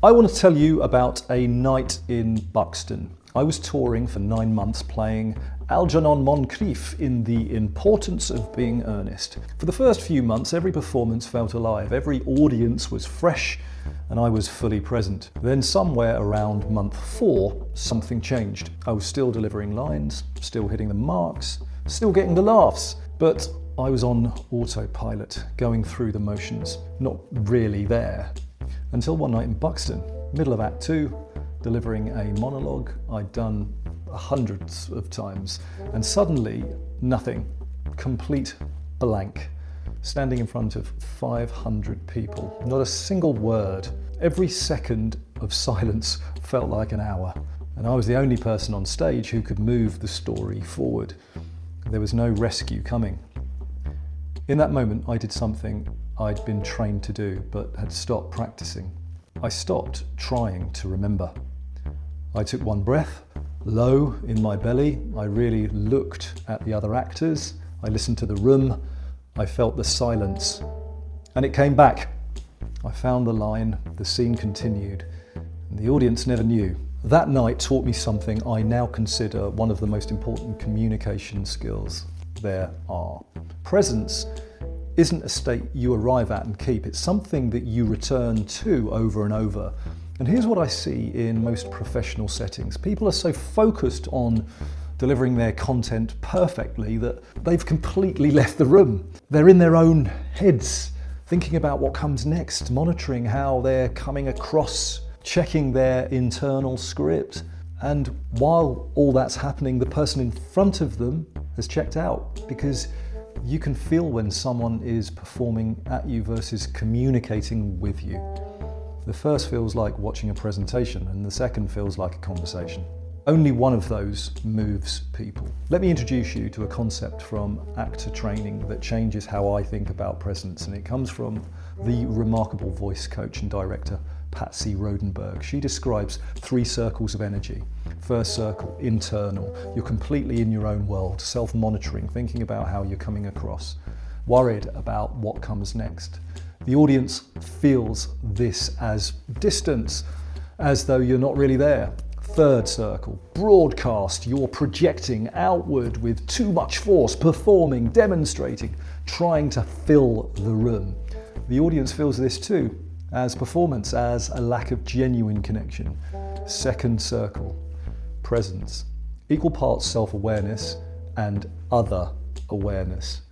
I want to tell you about a night in Buxton. I was touring for 9 months playing Algernon Moncrief in The Importance of Being Earnest. For the first few months, every performance felt alive, every audience was fresh, and I was fully present. Then somewhere around month 4, something changed. I was still delivering lines, still hitting the marks, still getting the laughs, but I was on autopilot, going through the motions, not really there. Until one night in Buxton, middle of Act 2, delivering a monologue I'd done hundreds of times, and suddenly nothing, complete blank, standing in front of 500 people, not a single word. Every second of silence felt like an hour, and I was the only person on stage who could move the story forward. There was no rescue coming. In that moment, I did something I'd been trained to do, but had stopped practicing. I stopped trying to remember. I took one breath, low in my belly. I really looked at the other actors. I listened to the room. I felt the silence. And it came back. I found the line, the scene continued, and the audience never knew. That night taught me something I now consider one of the most important communication skills there are. Presence isn't a state you arrive at and keep, it's something that you return to over and over. And here's what I see in most professional settings. People are so focused on delivering their content perfectly that they've completely left the room. They're in their own heads, thinking about what comes next, monitoring how they're coming across, checking their internal script. And while all that's happening, the person in front of them has checked out, because you can feel when someone is performing at you versus communicating with you. The first feels like watching a presentation, and the second feels like a conversation. Only one of those moves people. Let me introduce you to a concept from actor training that changes how I think about presence, and it comes from the remarkable voice coach and director Patsy Rodenburg. She describes 3 circles of energy. First circle, internal. You're completely in your own world, self-monitoring, thinking about how you're coming across, worried about what comes next. The audience feels this as distance, as though you're not really there. Third circle, broadcast. You're projecting outward with too much force, performing, demonstrating, trying to fill the room. The audience feels this too, as performance, as a lack of genuine connection. Second circle, presence. Equal parts self-awareness and other awareness.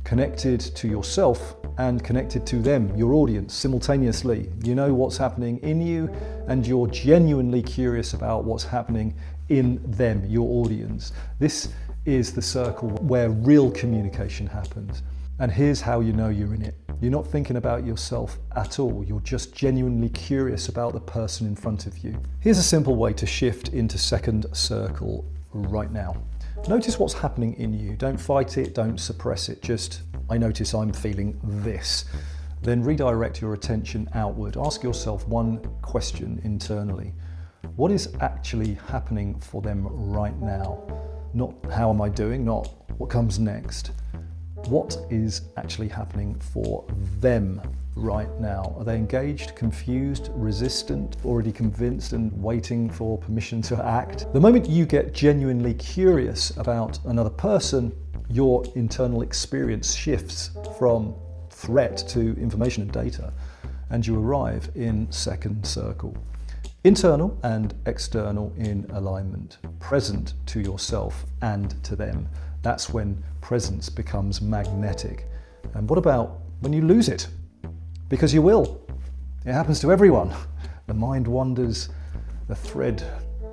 Connected to yourself and connected to them, your audience, simultaneously. You know what's happening in you, and you're genuinely curious about what's happening in them, your audience. This is the circle where real communication happens. And here's how you know you're in it. You're not thinking about yourself at all. You're just genuinely curious about the person in front of you. Here's a simple way to shift into second circle right now. Notice what's happening in you. Don't fight it, don't suppress it. Just, I notice I'm feeling this. Then redirect your attention outward. Ask yourself one question internally. What is actually happening for them right now? Not how am I doing, not what comes next. What is actually happening for them right now? Are they engaged, confused, resistant, already convinced and waiting for permission to act? The moment you get genuinely curious about another person, your internal experience shifts from threat to information and data, and you arrive in second circle. Internal and external in alignment, present to yourself and to them. That's when presence becomes magnetic. And what about when you lose it? Because you will. It happens to everyone. The mind wanders, the thread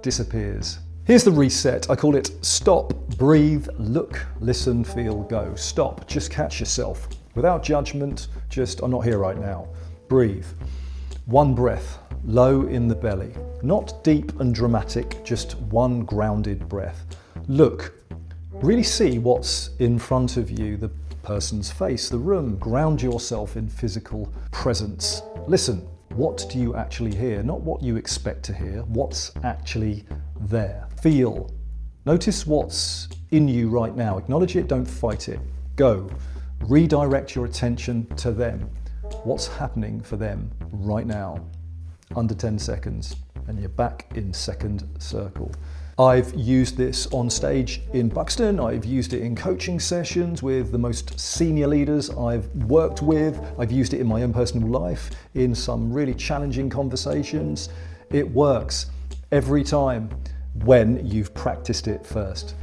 disappears. Here's the reset. I call it stop, breathe, look, listen, feel, go. Stop, just catch yourself. Without judgment, just, I'm not here right now. Breathe. One breath, low in the belly. Not deep and dramatic, just one grounded breath. Look. Really see what's in front of you, the person's face, the room. Ground yourself in physical presence. Listen, what do you actually hear? Not what you expect to hear, what's actually there. Feel. Notice what's in you right now. Acknowledge it, don't fight it. Go. Redirect your attention to them. What's happening for them right now? under 10 seconds, and you're back in second circle. I've used this on stage in Buxton. I've used it in coaching sessions with the most senior leaders I've worked with. I've used it in my own personal life, in some really challenging conversations. It works every time when you've practiced it first.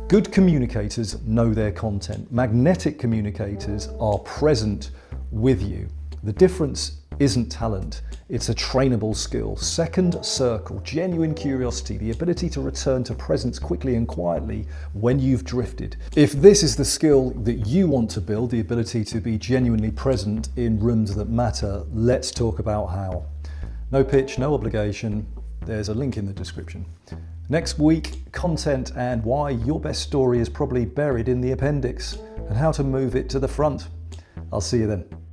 Good communicators know their content. Magnetic communicators are present with you. The difference isn't talent, it's a trainable skill. Second circle, genuine curiosity, the ability to return to presence quickly and quietly when you've drifted. If this is the skill that you want to build, the ability to be genuinely present in rooms that matter, let's talk about how. No pitch, no obligation. There's a link in the description. Next week, content and why your best story is probably buried in the appendix and how to move it to the front. I'll see you then.